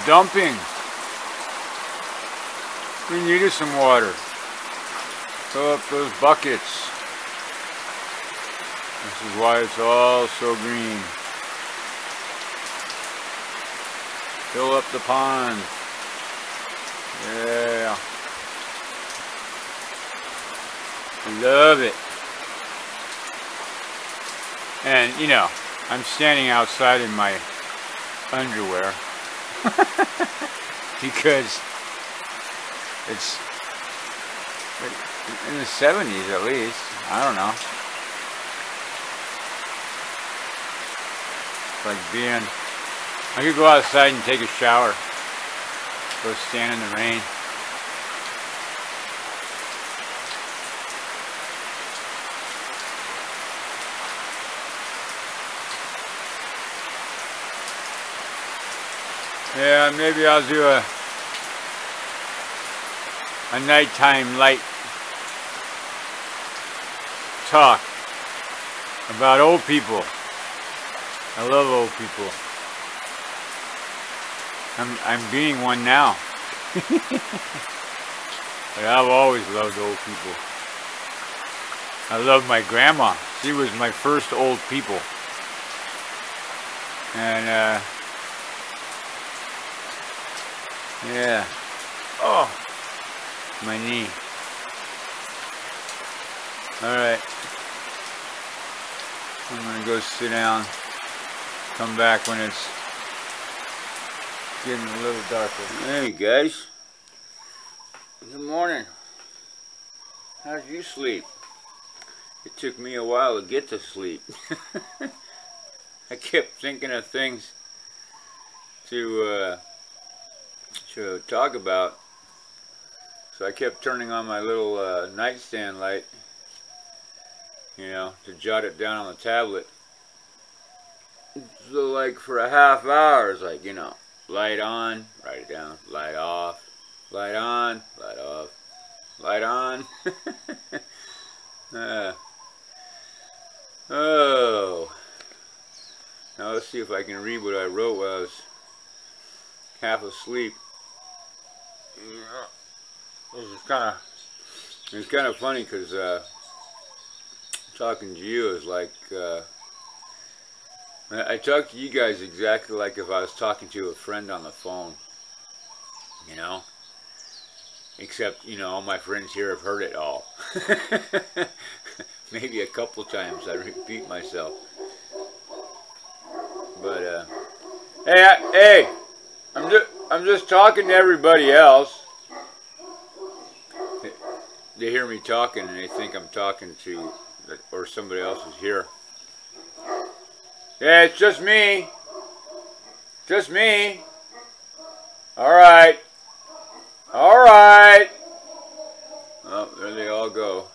dumping. We needed some water. Fill up those buckets. This is why it's all so green. Fill up the pond. Yeah. I love it. And, you know, I'm standing outside in my underwear because it's in the 70s at least. I don't know. It's like being... I could go outside and take a shower. Go stand in the rain. Yeah, maybe I'll do a nighttime light talk about old people. I love old people. I'm being one now. But I've always loved old people. I love my grandma. She was my first old people. And yeah. Oh, my knee. Alright. I'm gonna go sit down. Come back when it's getting a little darker. Hey guys. Good morning. How'd you sleep? It took me a while to get to sleep. I kept thinking of things to talk about, so I kept turning on my little nightstand light, you know, to jot it down on the tablet. So like for a half hour, it's like, you know, light on, write it down, light off, light on, light off, light on. Oh, now let's see if I can read what I wrote while I was half asleep. It's kind of funny because talking to you is like I talk to you guys exactly like if I was talking to a friend on the phone, you know, except, you know, all my friends here have heard it all. Maybe a couple times I repeat myself, but hey, I'm just talking to everybody else. They hear me talking and they think I'm talking to, or somebody else is here. Yeah, it's just me. Just me. Alright. Alright. Oh, there they all go.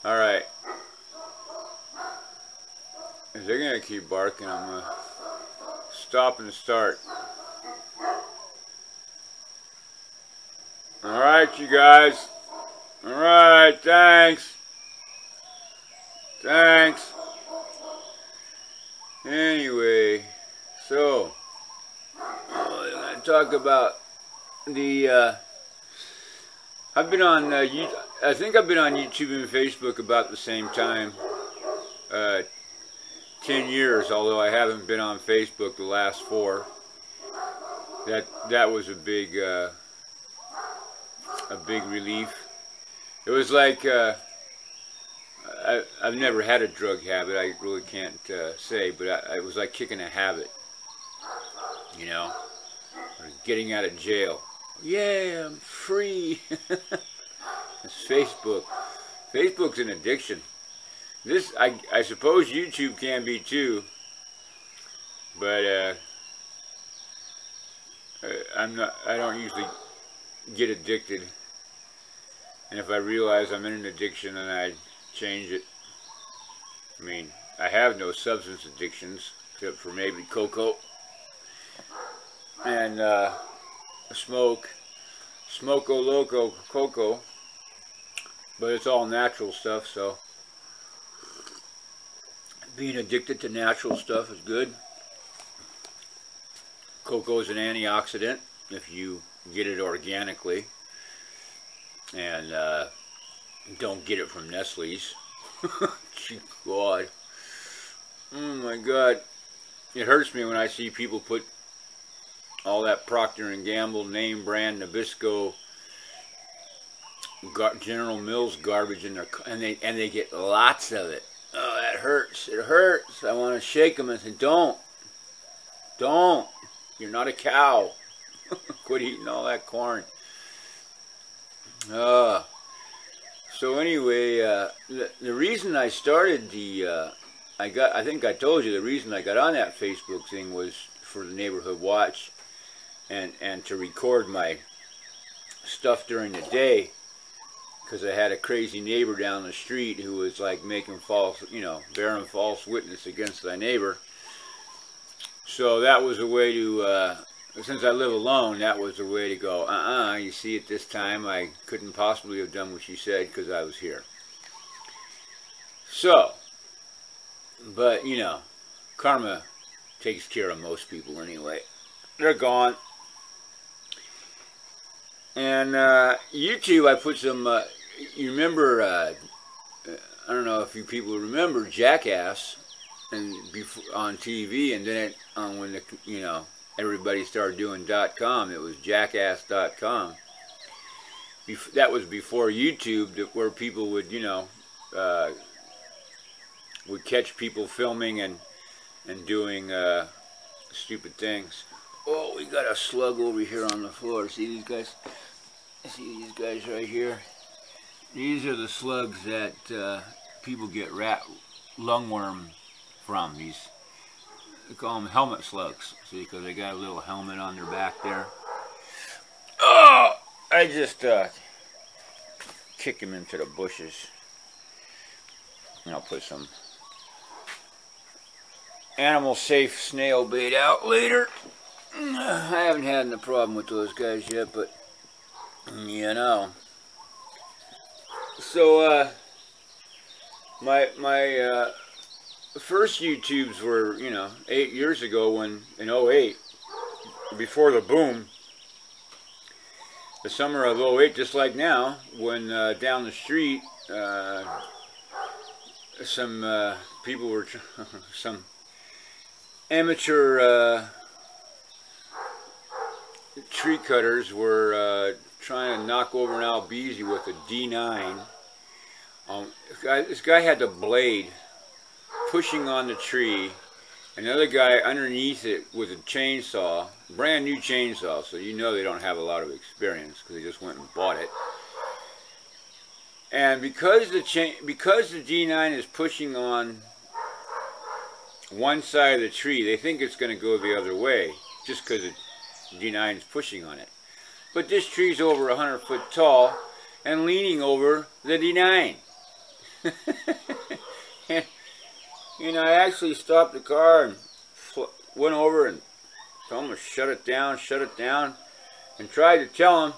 Alright. If they're going to keep barking, I'm going to stop and start. Alright, you guys. Alright, thanks. Thanks. Anyway, so I'm going to talk about the I've been on I think I've been on YouTube and Facebook about the same time, 10 years, although I haven't been on Facebook the last 4. That was a big relief. It was like I've never had a drug habit. I really can't say, but it was like kicking a habit, you know, or getting out of jail. Yeah, I'm free. It's Facebook. Facebook's an addiction. This, I suppose YouTube can be too, but I don't usually get addicted. And if I realize I'm in an addiction, then I change it. I mean, I have no substance addictions, except for maybe cocoa and Smoko Loco cocoa, but it's all natural stuff, so being addicted to natural stuff is good. Cocoa is an antioxidant if you get it organically, and don't get it from Nestle's. God. Oh my God. It hurts me when I see people put all that Procter & Gamble name brand Nabisco General Mills garbage in their, and they get lots of it. Oh, that hurts. It hurts. I want to shake them and say, don't. You're not a cow. Quit eating all that corn. So anyway, the reason I started the, I think I told you the reason I got on that Facebook thing was for the Neighborhood Watch, and to record my stuff during the day, because I had a crazy neighbor down the street who was like making false, bearing false witness against thy neighbor. So that was a way to, since I live alone, that was a way to go, you see, at this time I couldn't possibly have done what she said because I was here. So, but, karma takes care of most people anyway. They're gone. And YouTube, I put some, you remember, I don't know if you people remember Jackass and on TV, and then when the, everybody started doing .com, it was jackass.com. That was before YouTube, where people would, would catch people filming and doing stupid things. Oh, we got a slug over here on the floor. See these guys? See these guys right here? These are the slugs that people get lungworm from. They call them helmet slugs. See, because they got a little helmet on their back there. Oh, I just kicked him into the bushes. And I'll put some animal safe snail bait out later. I haven't had a problem with those guys yet, but So my first YouTubes were 8 years ago, when in '08, before the boom, the summer of '08, just like now, when down the street some people were some amateur tree cutters were trying to knock over an Albizi with a D9. This guy had the blade pushing on the tree, another guy underneath it with a chainsaw, brand new chainsaw, so they don't have a lot of experience because they just went and bought it. And because the D9 is pushing on one side of the tree, they think it's going to go the other way just because the D9 is pushing on it. But this tree's over 100 foot tall and leaning over the D9. And, I actually stopped the car and went over and told him to shut it down, and tried to tell him,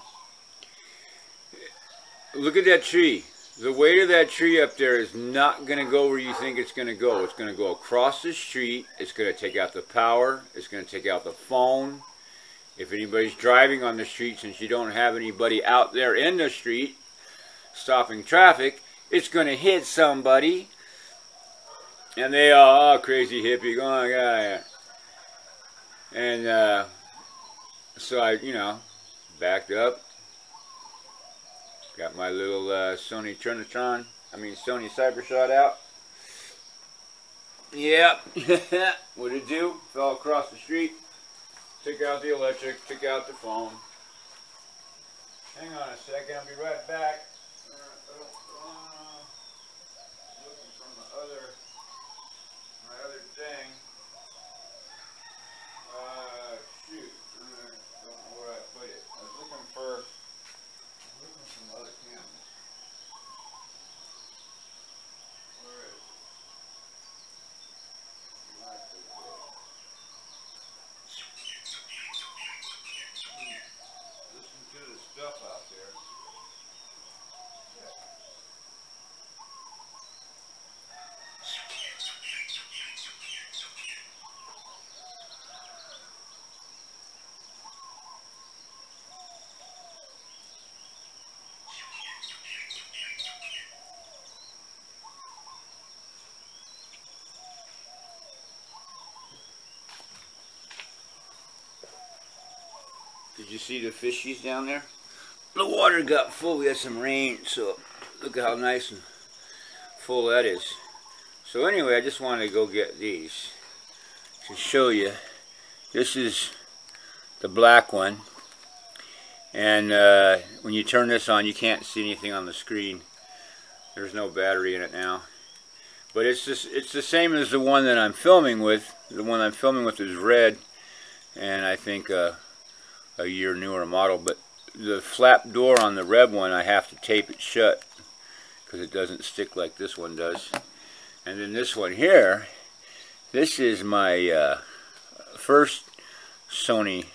look at that tree. The weight of that tree up there is not going to go where you think it's going to go. It's going to go across the street. It's going to take out the power. It's going to take out the phone. If anybody's driving on the street, since you don't have anybody out there in the street stopping traffic, it's going to hit somebody. And they all, crazy hippie, going, yeah. And so I, backed up. Got my little Sony Cybershot out. Yep. What'd it do? Fell across the street. Took out the electric, took out the phone. Hang on a second, I'll be right back. Looking for my other thing. Shoot. I don't know where I put it. I was looking for some other cameras. Where is it? Listen to the stuff out there. Did you see the fishies down there? The water got full. We had some rain, so look at how nice and full that is. So anyway, I just wanted to go get these to show you. This is the black one, and when you turn this on, you can't see anything on the screen. There's no battery in it now, but it's the same as the one that I'm filming with. The one I'm filming with is red, and I think a year newer model. But the flap door on the red one, I have to tape it shut because it doesn't stick like this one does. And then this one here, this is my first Sony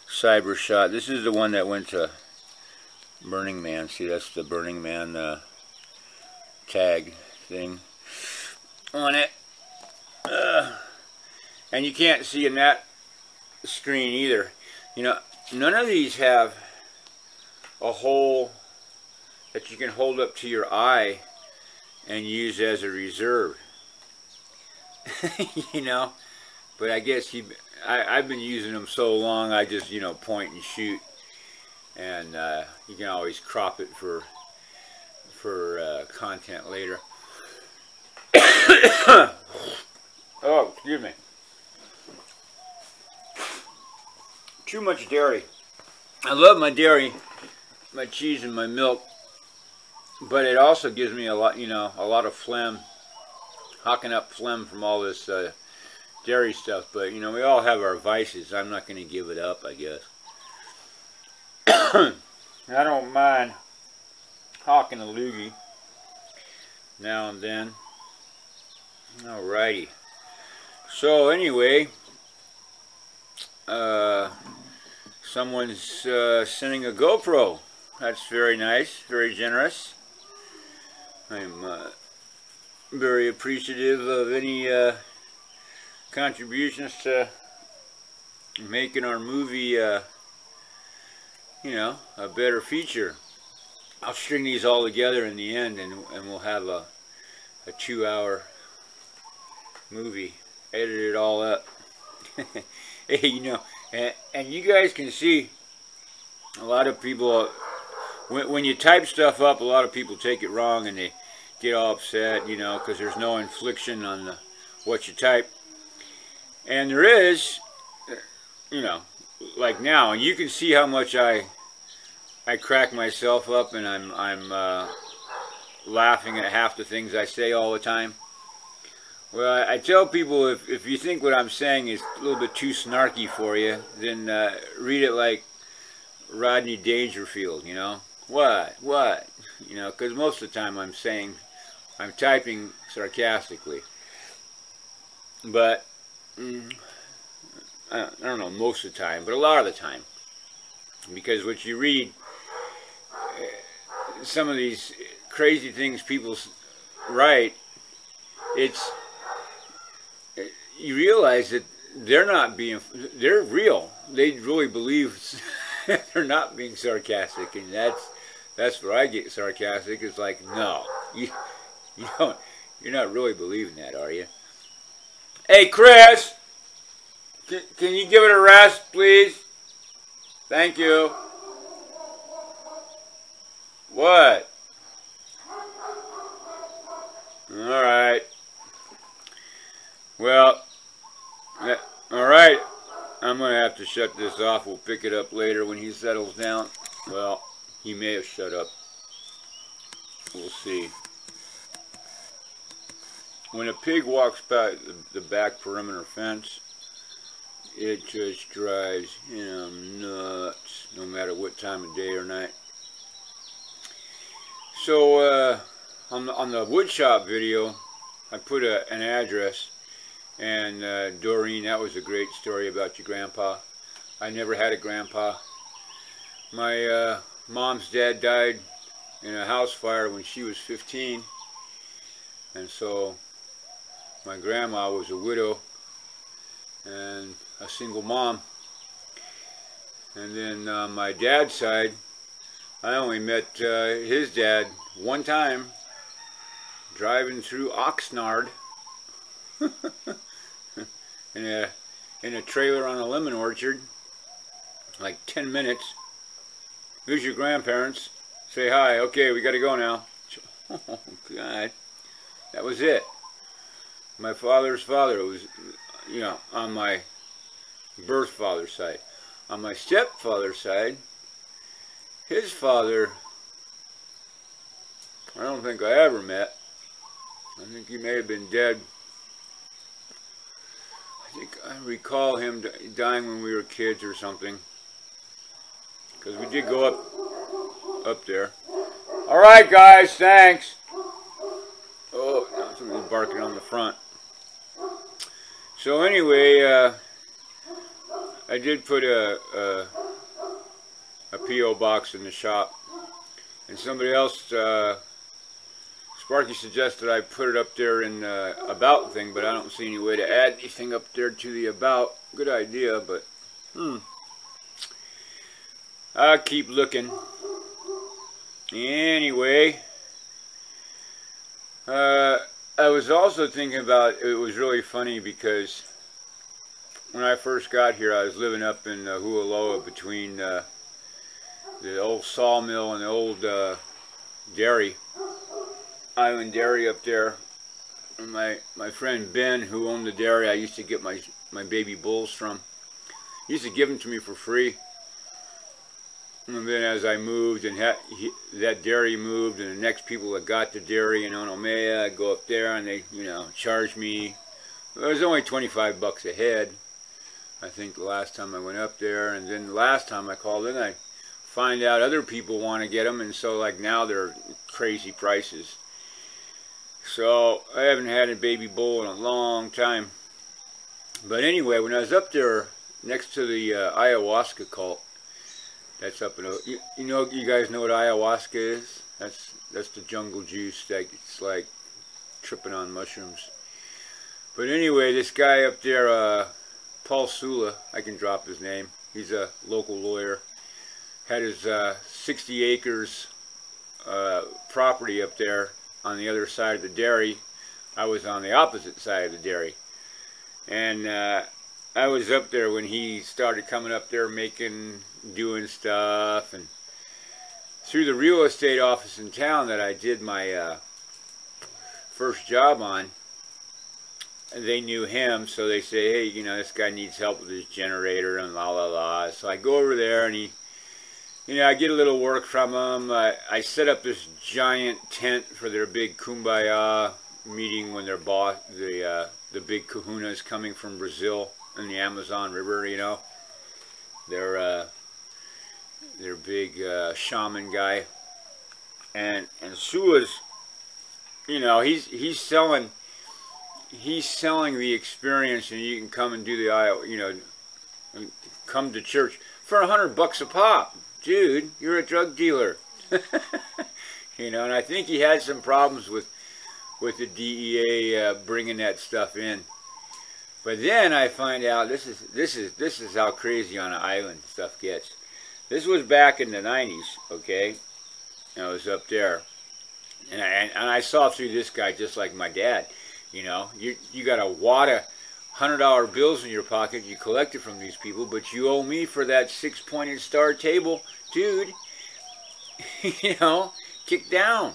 Cyber Shot. This is the one that went to Burning Man. See, that's the Burning Man tag thing on it. And you can't see in that screen either. You know, none of these have a hole that you can hold up to your eye and use as a reserve. You know, but I guess I've been using them so long, I just, you know, point and shoot, and you can always crop it for content later. Oh, excuse me. Too much dairy. I love my dairy, my cheese and my milk, but it also gives me a lot, you know, a lot of phlegm, hocking up phlegm from all this dairy stuff. But you know, we all have our vices. I'm not going to give it up, I guess. I don't mind hawking a loogie now and then. Alrighty. So anyway, someone's sending a GoPro. That's very nice, very generous. I'm very appreciative of any contributions to making our movie, you know, a better feature. I'll string these all together in the end, and we'll have a 2-hour movie, edit it all up. Hey, you know, and you guys can see a lot of people, when you type stuff up, a lot of people take it wrong and they get all upset, you know, because there's no inflection on what you type. And there is, you know, like now, and you can see how much I crack myself up, and I'm laughing at half the things I say all the time. Well, I tell people, if you think what I'm saying is a little bit too snarky for you, then read it like Rodney Dangerfield, you know. What? You know, because most of the time I'm typing sarcastically. But, I don't know, most of the time, but a lot of the time. Because what you read, some of these crazy things people write, you realize that they're real. They really believe they're not being sarcastic, and that's where I get sarcastic. It's like, no, you're not really believing that, are you? Hey, Chris, can you give it a rest, please? Thank you. What? All right. Well, all right. I'm going to have to shut this off. We'll pick it up later when he settles down. Well, he may have shut up. We'll see. When a pig walks by the back perimeter fence, it just drives him nuts, no matter what time of day or night. So, on the woodshop video, I put an address, and Doreen, that was a great story about your grandpa. I never had a grandpa. My mom's dad died in a house fire when she was 15, and so my grandma was a widow and a single mom. And then on my dad's side, I only met his dad one time driving through Oxnard in a trailer on a lemon orchard. like 10 minutes. Who's your grandparents? Say hi. Okay, we got to go now. Oh, God. That was it. My father's father was, you know, on my birth father's side. On my stepfather's side, his father, I don't think I ever met. I think he may have been dead. I think I recall him dying when we were kids or something. Because we did go up there. All right, guys, thanks. Oh, now somebody's barking on the front. So anyway, I did put a P.O. box in the shop. And somebody else, Sparky suggested I put it up there in the about thing, but I don't see any way to add anything up there to the about. Good idea, but I'll keep looking. Anyway, I was also thinking about, it was really funny because when I first got here, I was living up in Ahualoa between the old sawmill and the old dairy, island dairy up there. And my friend Ben, who owned the dairy, I used to get my baby bulls from. He used to give them to me for free. And then as I moved, and that dairy moved, and the next people that got the dairy in Onomea, I'd go up there and they, you know, charge me. It was only 25 bucks a head, I think, the last time I went up there. And then the last time I called in, I find out other people want to get them, and so like now they're crazy prices. So I haven't had a baby bull in a long time. But anyway, when I was up there next to the ayahuasca cult, that's up in you know, you guys know what ayahuasca is? That's the jungle juice that it's like tripping on mushrooms. But anyway, this guy up there, Paul Sula, I can drop his name. He's a local lawyer. Had his 60 acres property up there on the other side of the dairy. I was on the opposite side of the dairy. And I was up there when he started coming up there doing stuff. And through the real estate office in town that I did my first job on, they knew him, so they say, hey, you know, this guy needs help with his generator and la la la. So I go over there and you know, I get a little work from him. I set up this giant tent for their big kumbaya meeting when their boss, the big kahuna is coming from Brazil in the Amazon River, you know. Their big shaman guy. And Sula's, you know, he's selling the experience, and you can come and do the, you know, come to church for $100 a pop. Dude, you're a drug dealer. You know, and I think he had some problems with the DEA bringing that stuff in. But then I find out this is how crazy on an island stuff gets. This was back in the 90s, okay? And I was up there, and I saw through this guy just like my dad. You know, you got a wad of $100 bills in your pocket. You collected from these people, but you owe me for that 6-pointed star table, dude. You know, kick down.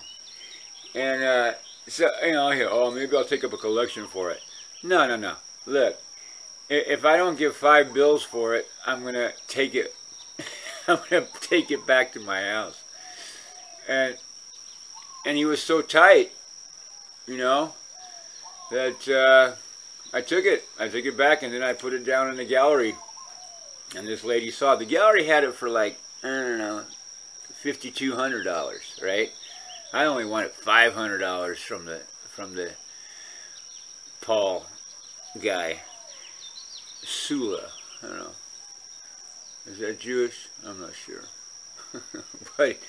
And so, you know, oh, maybe I'll take up a collection for it. No. Look, if I don't give 5 bills for it, I'm gonna take it. I'm gonna take it back to my house. And he was so tight, you know, that I took it back, and then I put it down in the gallery. And this lady saw it. The gallery had it for like, I don't know, $5,200, right? I only wanted $500 from the Paul guy, Sula. I don't know. Is that Jewish? I'm not sure. But,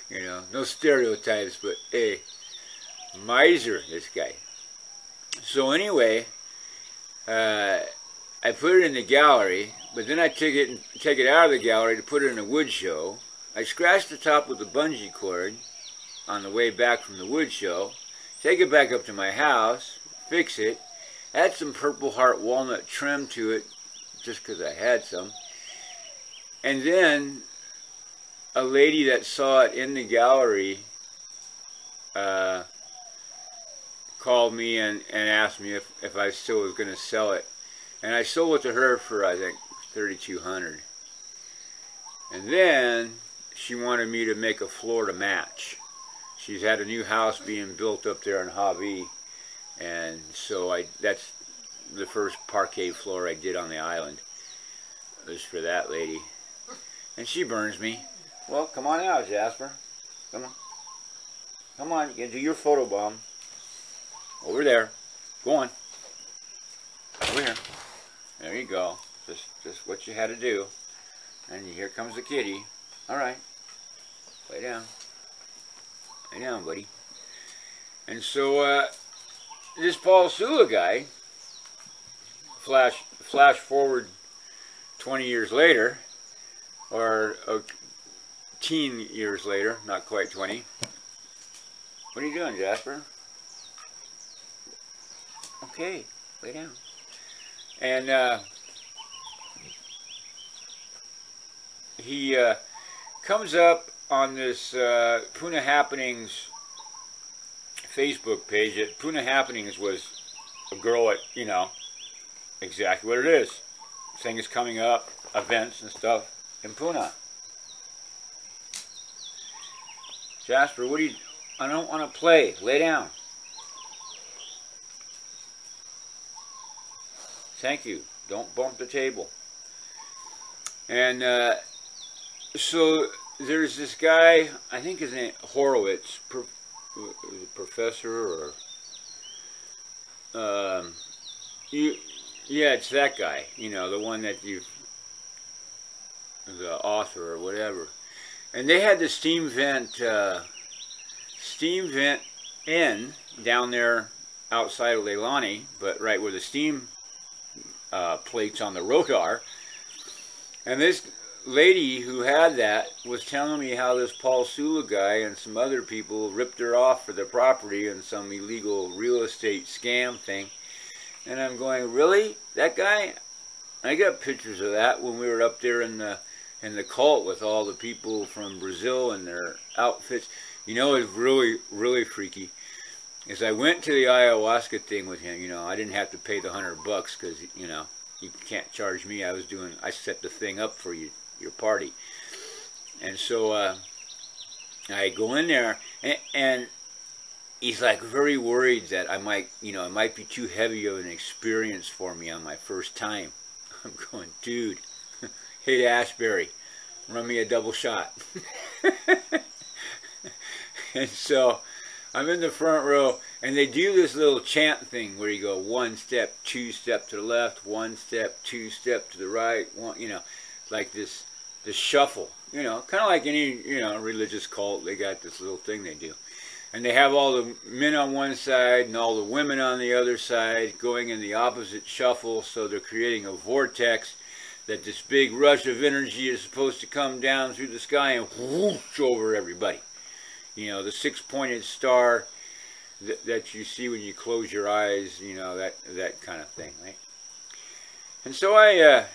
you know, no stereotypes, but hey, miser, this guy. So anyway, I put it in the gallery, but then I take it out of the gallery to put it in a wood show. I scratched the top with a bungee cord on the way back from the wood show, take it back up to my house, fix it, add some Purple Heart walnut trim to it, just because I had some, And then a lady that saw it in the gallery called me and asked me if I still was going to sell it. And I sold it to her for, I think, $3,200. And then she wanted me to make a floor to match. She's had a new house being built up there in Hawaii, and so that's the first parquet floor I did on the island. It was for that lady. And she burns me. Well, come on out, Jasper. Come on. Come on, you can do your photo bomb. Over there. Go on. Over here. There you go. Just what you had to do. And here comes the kitty. All right. Lay down. Lay down, buddy. And so, this Paul Sula guy, flash forward 20 years later, or 10 years later, not quite 20. What are you doing, Jasper? Okay, lay down. And he comes up on this Puna Happenings Facebook page. Puna Happenings was a girl at, you know, exactly what it is. Things coming up, events and stuff in Puna. Jasper, what do you... I don't want to play. Lay down. Thank you. Don't bump the table. And so there's this guy, I think his name Horowitz, professor or yeah, it's that guy. You know, the one that the author or whatever. And they had the steam vent in down there outside of Leilani, but right where the steam plates on the road are. And this lady who had that was telling me how this Paul Sula guy and some other people ripped her off for the property in some illegal real estate scam thing. And I'm going, really? That guy? I got pictures of that when we were up there in the cult with all the people from Brazil and their outfits. You know, it was really, really freaky. As I went to the ayahuasca thing with him, you know, I didn't have to pay the $100 because, you know, you can't charge me. I set the thing up for you, your party. And so I go in there, and he's like very worried that I might, you know, it might be too heavy of an experience for me on my first time. I'm going, dude, hey Ashbury, run me a double shot. And so I'm in the front row, and they do this little chant thing where you go 1 step, 2 step to the left, 1 step, 2 step to the right, one, you know, like this shuffle, you know, kind of like any, you know, religious cult. They got this little thing they do. And they have all the men on one side and all the women on the other side going in the opposite shuffle, so they're creating a vortex that this big rush of energy is supposed to come down through the sky and whoosh over everybody. You know, the 6-pointed star that you see when you close your eyes, you know, that kind of thing, right? And so I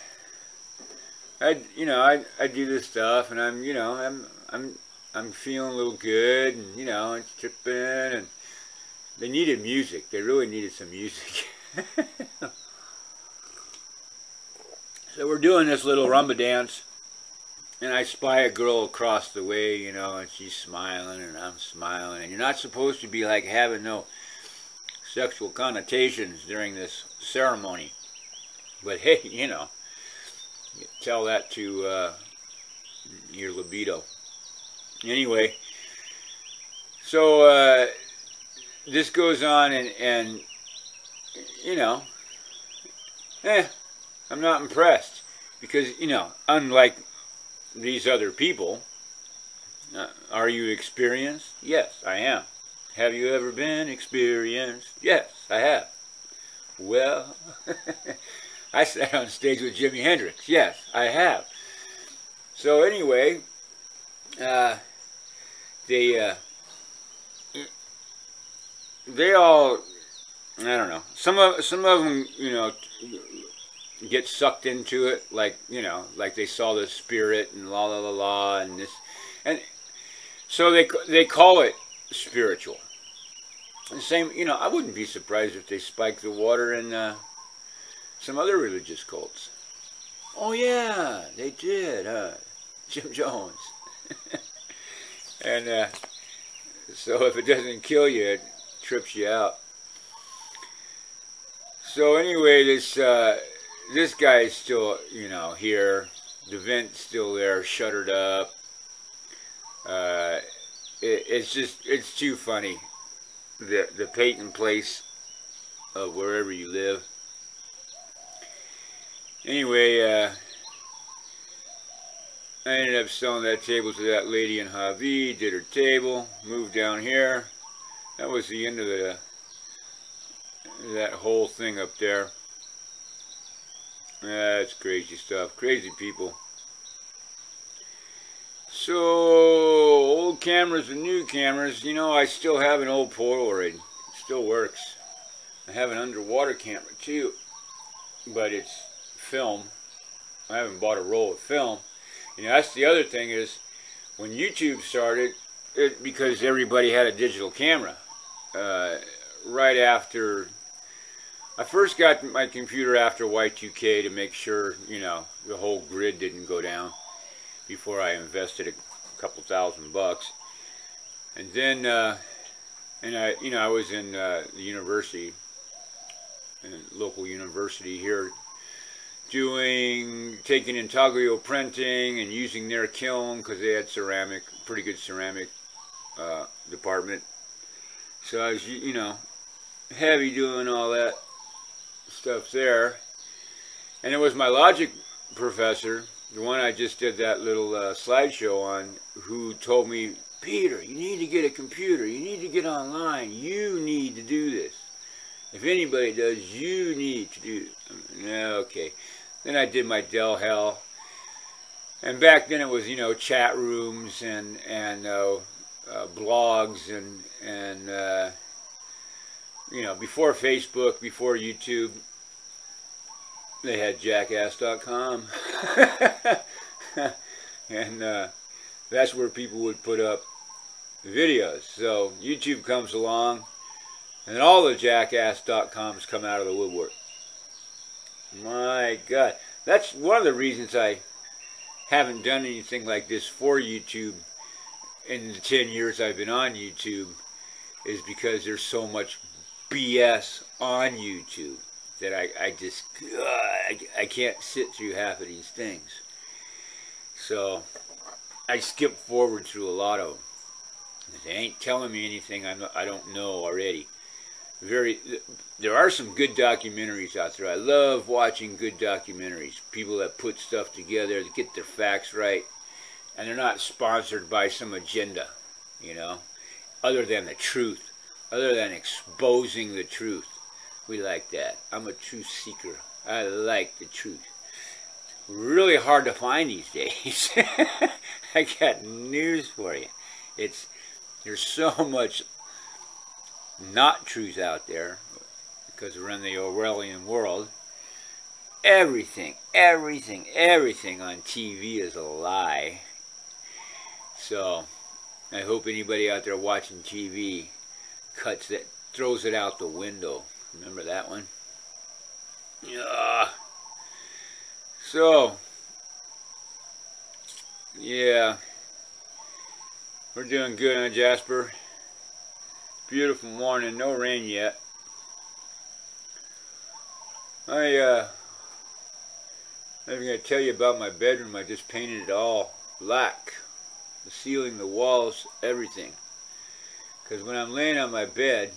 do this stuff, and I'm, you know, I'm feeling a little good, and, you know, it's tripping, and they needed music. They really needed some music. So we're doing this little rumba dance, and I spy a girl across the way, you know, and she's smiling, and I'm smiling, and you're not supposed to be like having no sexual connotations during this ceremony. But hey, you know, you tell that to your libido. Anyway, so this goes on, and you know, I'm not impressed, because, you know, unlike these other people, are you experienced? Yes, I am. Have you ever been experienced? Yes, I have. Well, I sat on stage with Jimi Hendrix. Yes, I have. So anyway, they all, I don't know. Some of them, you know, get sucked into it, like, you know, like they saw the spirit and la la la la and this, and so they call it spiritual. The same, you know, I wouldn't be surprised if they spiked the water in some other religious cults. Oh yeah, they did, huh? Jim Jones. And so if it doesn't kill you, it trips you out. So anyway, this guy is still, you know, here. The vent's still there, shuttered up. It's too funny. The patent place of wherever you live. Anyway, I ended up selling that table to that lady in Javi, did her table, moved down here. That was the end of that whole thing up there. That's crazy stuff, crazy people. So, old cameras and new cameras, you know, I still have an old Polaroid. It still works. I have an underwater camera too, but it's film. I haven't bought a roll of film. You know, that's the other thing is, when YouTube started, because everybody had a digital camera. Right after, I first got my computer after Y2K to make sure, you know, the whole grid didn't go down before I invested a couple $1,000. And then, I was in the university, local university here, taking intaglio printing and using their kiln because they had ceramic, pretty good ceramic department. So I was, you know, heavy doing all that stuff there. And it was my logic professor, the one I just did that little slideshow on, who told me, Peter, you need to get a computer, you need to get online, you need to do this. If anybody does, you need to do it. Yeah, okay. Then I did my Dell hell. And back then it was, you know, chat rooms and blogs and you know, before Facebook, before YouTube, they had jackass.com. And that's where people would put up videos. So YouTube comes along, and all the jackass.coms come out of the woodwork. My God. That's one of the reasons I haven't done anything like this for YouTube in the 10 years I've been on YouTube, is because there's so much BS on YouTube that I can't sit through half of these things. So I skip forward through a lot of them. They ain't telling me anything I don't know already. There are some good documentaries out there. I love watching good documentaries. People that put stuff together, that get their facts right, and they're not sponsored by some agenda, you know, other than the truth, other than exposing the truth. We like that. I'm a truth seeker. I like the truth. Really hard to find these days. I got news for you. There's so much not truth out there, because we're in the Orwellian world. Everything on TV is a lie. So I hope anybody out there watching TV throws it out the window. Remember that one? Yeah. So, yeah, we're doing good, huh, Jasper? Beautiful morning, no rain yet. I'm going to tell you about my bedroom. I just painted it all black. The ceiling, the walls, everything. Because when I'm laying on my bed,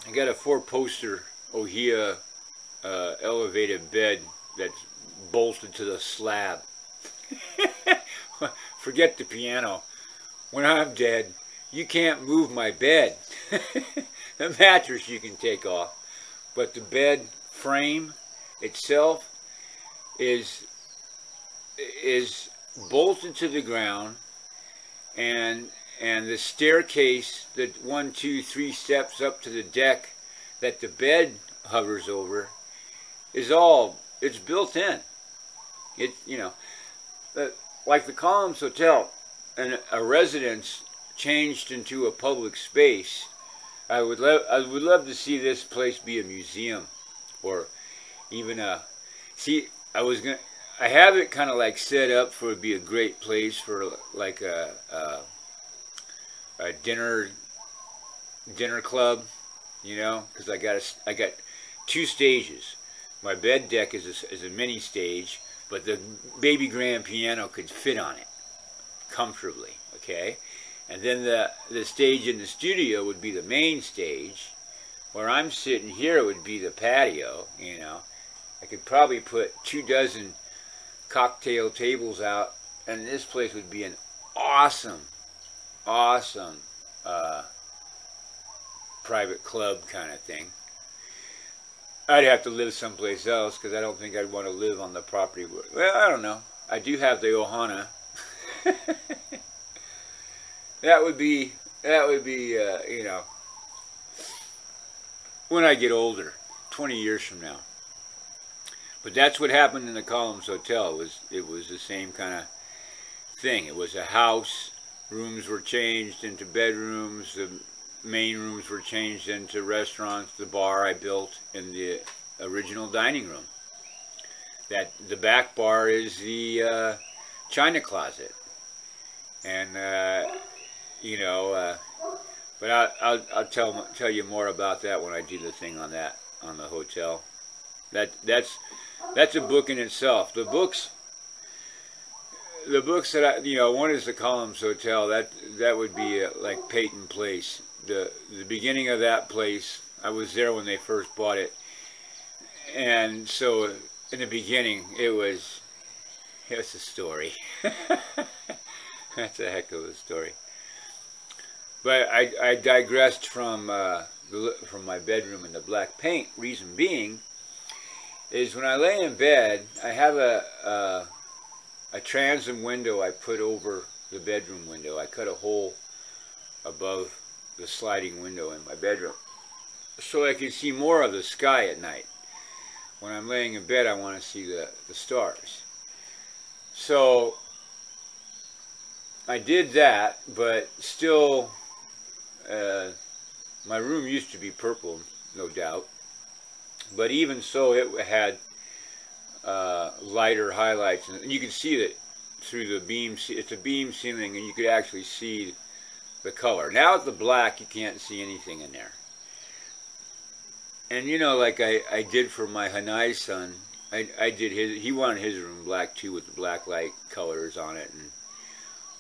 I got a 4-poster Ohia elevated bed that's bolted to the slab. Forget the piano. When I'm dead, you can't move my bed. The mattress you can take off, but the bed frame itself is bolted to the ground, and the staircase, the 1, 2, 3 steps up to the deck that the bed hovers over, is all it's built in. It, like the Columns Hotel, and a residence changed into a public space. I would love to see this place be a museum, or even a. See, I have it kind of like set up for it to be a great place for like a dinner club, because I got two stages. My bed deck is a mini stage, but the baby grand piano could fit on it comfortably. Okay, and then the stage in the studio would be the main stage. Where I'm sitting here would be the patio. I could probably put 24 cocktail tables out, and this place would be an awesome private club kind of thing. I'd have to live someplace else because I don't think I'd want to live on the property. Well, I don't know. I do have the Ohana. That would be when I get older, 20 years from now. But that's what happened in the Columns Hotel. It was the same kind of thing. It was a house. Rooms were changed into bedrooms. The main rooms were changed into restaurants. The bar I built in the original dining room. The back bar is the china closet. And but I'll tell you more about that when I do the thing on the hotel. That's a book in itself. The books that one is the Columns Hotel. That would be like Peyton Place. The beginning of that place, I was there when they first bought it, and so in the beginning it's a story. That's a heck of a story. But I digressed from my bedroom and the black paint. Reason being is when I lay in bed, I have a transom window I put over the bedroom window. I cut a hole above the sliding window in my bedroom so I can see more of the sky at night. When I'm laying in bed, I want to see the stars. So I did that, but still, my room used to be purple, no doubt. But even so, it had lighter highlights, and you can see that through the beam. It's a beam ceiling, and you could actually see the color. Now with the black, you can't see anything in there. And like I did for my Hanai son, I did his. He wanted his room black too, with the black light colors on it and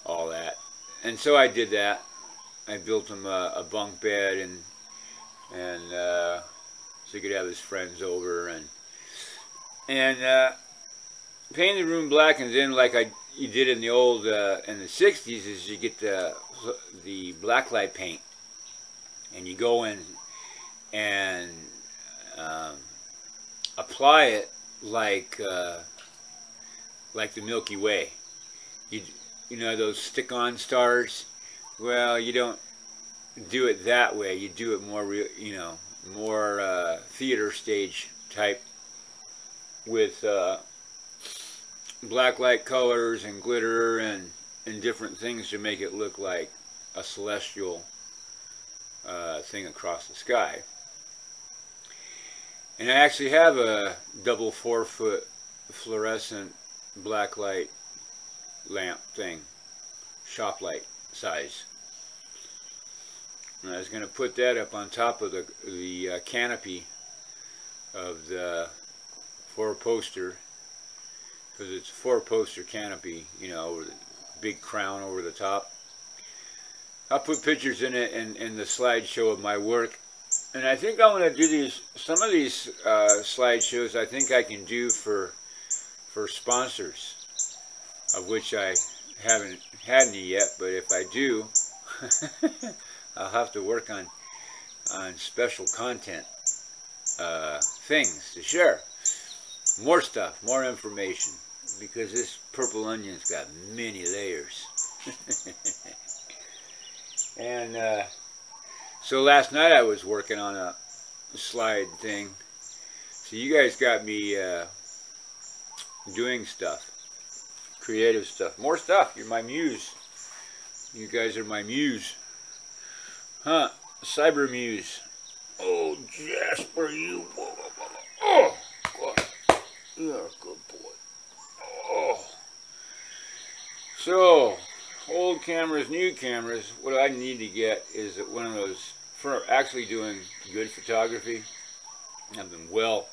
all that. And so I did that. I built him a bunk bed, and so he could have his friends over, and painted the room black. And then, like you did in the old in the '60s, is you get the blacklight paint, and you go in and apply it like the Milky Way. You know those stick-on stars. Well, you don't do it that way. You do it more, more theater stage type with blacklight colors and glitter and different things to make it look like a celestial thing across the sky. And I actually have a double 4-foot fluorescent blacklight lamp thing, shop light size. And I was going to put that up on top of the canopy of the 4-poster, because it's a 4-poster canopy, over the big crown over the top. I'll put pictures in it in the slideshow of my work. And I think I'm going to do some of these slideshows I think I can do for sponsors, of which I haven't had any yet, but if I do, I'll have to work on special content things to share. More stuff, more information, because this purple onion's got many layers. And so last night I was working on a slide thing. So you guys got me doing stuff, creative stuff, more stuff. You're my muse. You guys are my muse. Huh? Cyber muse. Oh, Jasper, you. Oh, God. You're a good boy. Oh. So, old cameras, new cameras. What I need to get is one of those for actually doing good photography. I've been well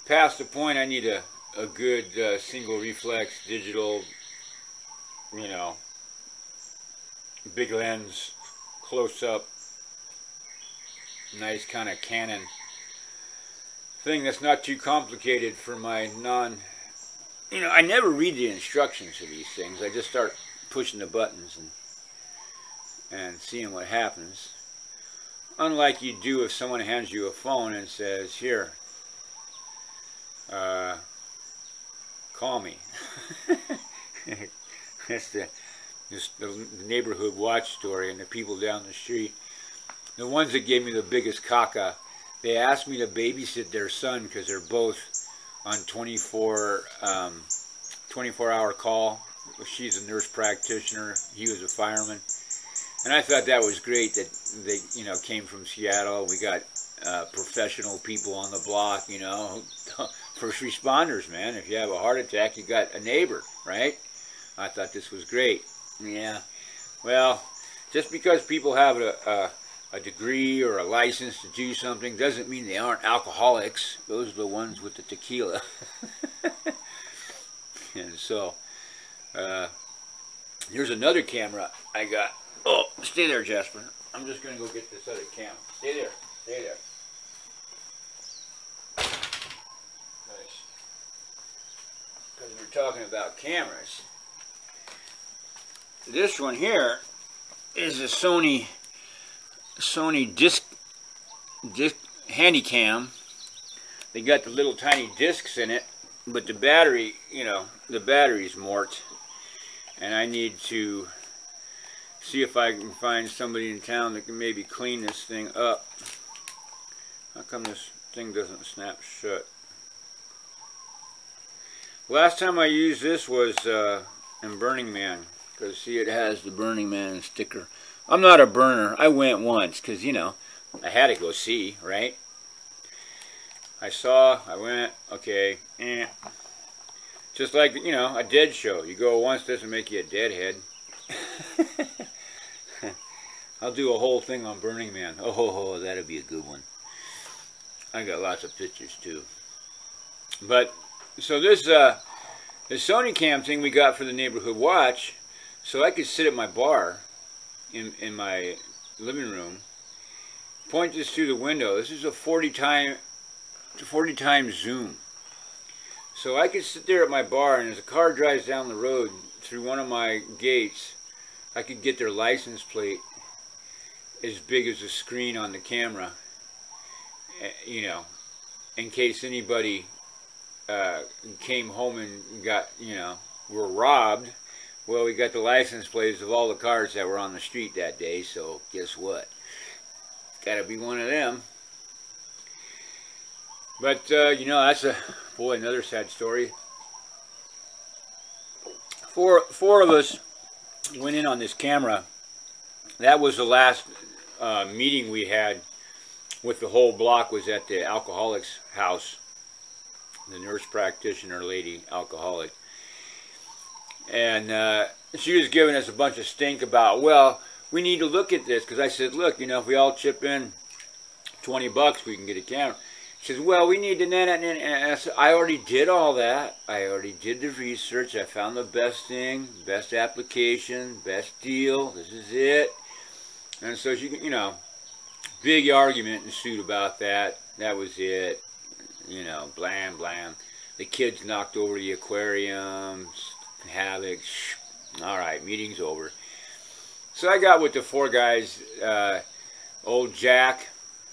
past the point I need a good single reflex digital, you know, big lens, close up, nice kind of Canon thing that's not too complicated for my you know, I never read the instructions for these things. I just start pushing the buttons and seeing what happens. Unlike you do if someone hands you a phone and says, here, call me. That's the neighborhood watch story, and the people down the street, the ones that gave me the biggest caca, they asked me to babysit their son because they're both on 24-hour call. She's a nurse practitioner. He was a fireman. And I thought that was great that they, you know, came from Seattle. We got professional people on the block, you know, first responders, man. If you have a heart attack, you got a neighbor, right? I thought this was great. Yeah. Well, just because people have a degree or a license to do something doesn't mean they aren't alcoholics. Those are the ones with the tequila. And so, here's another camera I got. Oh, stay there, Jasper. I'm just going to go get this other camera. Stay there. Stay there. Nice. Because we're talking about cameras. This one here is a Sony disc Handycam. They got the little tiny discs in it, but the battery, you know, the battery's mort. And I need to see if I can find somebody in town that can maybe clean this thing up. How come this thing doesn't snap shut? Last time I used this was in Burning Man, because see, it has the Burning Man sticker. I'm not a burner. I went once because, you know, I had to go see, right? I went, okay, just like, you know, a dead show. You go once, doesn't make you a deadhead. I'll do a whole thing on Burning Man. Oh, that'll be a good one. I got lots of pictures too. But so this Sony Cam thing we got for the neighborhood watch, so I could sit at my bar in my living room, point this through the window. This is a 40 times zoom. So I could sit there at my bar, and as a car drives down the road through one of my gates, I could get their license plate as big as the screen on the camera, you know, in case anybody came home and got, you know, were robbed. Well, we got the license plates of all the cars that were on the street that day, so guess what? Gotta be one of them. But, you know, that's another sad story. Four of us went in on this camera. That was the last meeting we had with the whole block, was at the alcoholic's house. The nurse practitioner lady, alcoholic. And she was giving us a bunch of stink about, well, we need to look at this. Because I said, look, you know, if we all chip in $20, we can get a camera. She says, well, we need to, and I said, I already did all that. I already did the research. I found the best thing, best application, best deal. This is it. And so she, you know, big argument ensued about that. That was it. You know, blam, blam. The kids knocked over the aquarium, havoc. All right, meeting's over. So I got with the four guys, old Jack,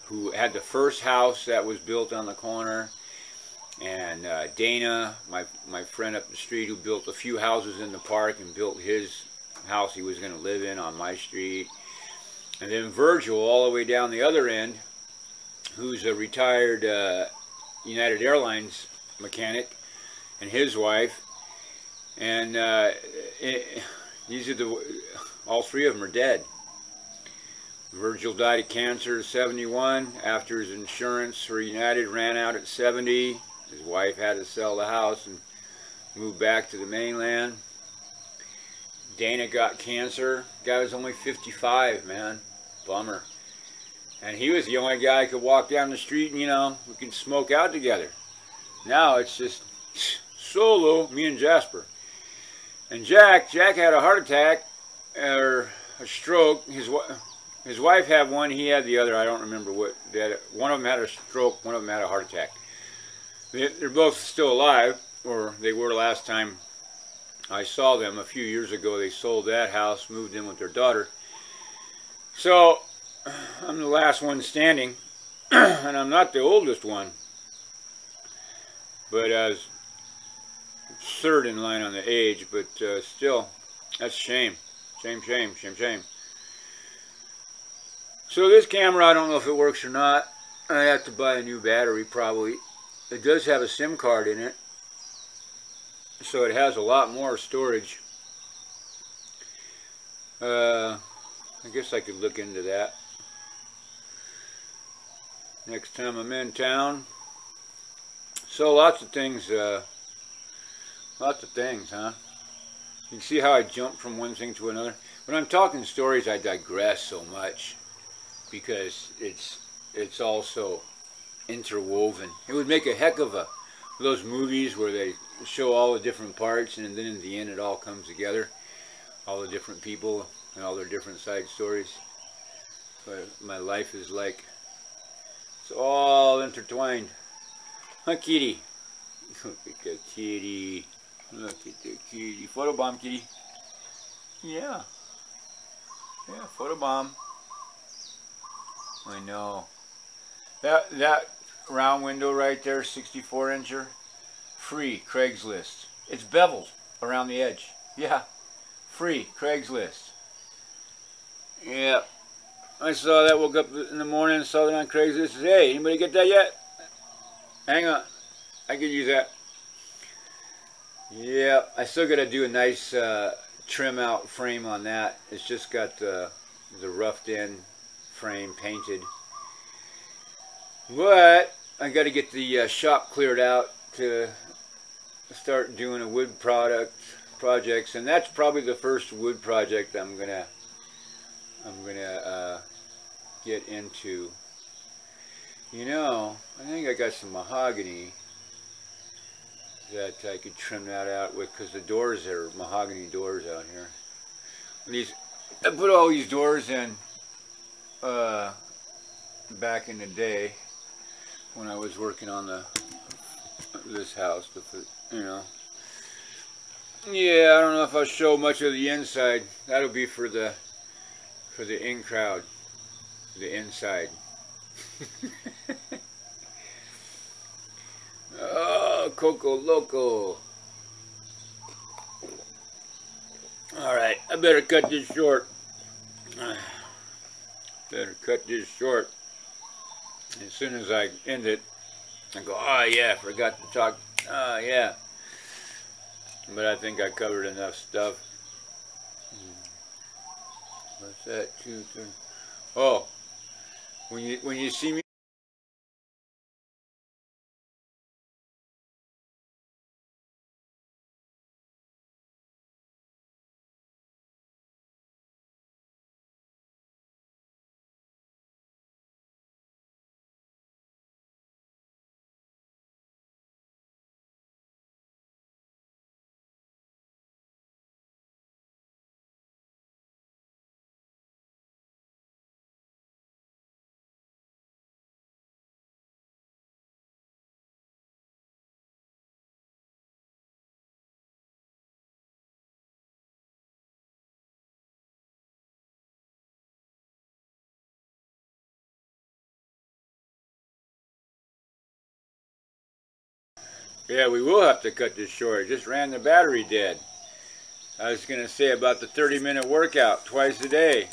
who had the first house that was built on the corner, and Dana, my friend up the street, who built a few houses in the park and built his house he was going to live in on my street. And then Virgil, all the way down the other end, who's a retired United Airlines mechanic, and his wife. And these are all three of them are dead. Virgil died of cancer at 71 after his insurance for United ran out at 70. His wife had to sell the house and move back to the mainland. Dana got cancer. Guy was only 55, man. Bummer. And he was the only guy who could walk down the street and, you know, we can smoke out together. Now it's just solo, me and Jasper. And Jack had a heart attack, or a stroke. His wife had one, he had the other. I don't remember what. One of them had a stroke, one of them had a heart attack. They're both still alive, or they were last time I saw them a few years ago. They sold that house, moved in with their daughter. So I'm the last one standing, and I'm not the oldest one, but I was third in line on the age, but still, that's shame. Shame, shame, shame, shame. So this camera, I don't know if it works or not. I have to buy a new battery probably. It does have a SIM card in it, so it has a lot more storage. I guess I could look into that next time I'm in town. So lots of things, huh? You can see how I jump from one thing to another. When I'm talking stories, I digress so much because it's also interwoven. It would make a heck of those movies where they show all the different parts and then in the end it all comes together. All the different people and all their different side stories. But my life is like, it's all intertwined. Huh, kitty? Look at the kitty. Look at the kitty. Photobomb, kitty. Yeah. Yeah, photobomb. I know. That round window right there, 64-incher, free, Craigslist. It's beveled around the edge. Yeah, free, Craigslist. Yeah. I saw that, woke up in the morning, saw that on Craigslist. Said, hey, anybody get that yet? Hang on. I could use that. Yeah, I still got to do a nice trim out frame on that. It's just got the roughed in frame painted. But I got to get the shop cleared out to start doing a wood projects, and that's probably the first wood project I'm gonna get into. You know, I think I got some mahogany that I could trim that out with, because the doors are mahogany doors out here. I put all these doors in back in the day when I was working on this house. You know, yeah, I don't know if I'll show much of the inside. That'll be for the in crowd, the inside. Oh, Coco Loco. Alright, I better cut this short. Better cut this short. As soon as I end it, I go, oh yeah, I forgot to talk. Oh yeah. But I think I covered enough stuff. What's that? 2, 3. Oh, when you see me. Yeah, we will have to cut this short. I just ran the battery dead. I was going to say about the 30-minute workout twice a day.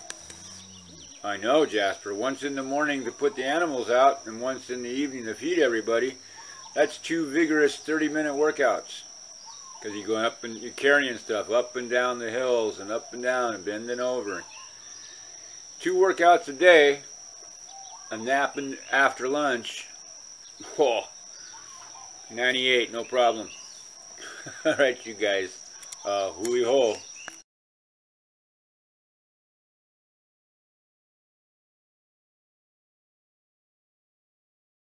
I know, Jasper. Once in the morning to put the animals out and once in the evening to feed everybody. That's 2 vigorous 30-minute workouts. Because you're going up and you're carrying stuff up and down the hills and up and down and bending over. 2 workouts a day, a nap after lunch. Whoa, 98, no problem. All right, you guys. Hui ho.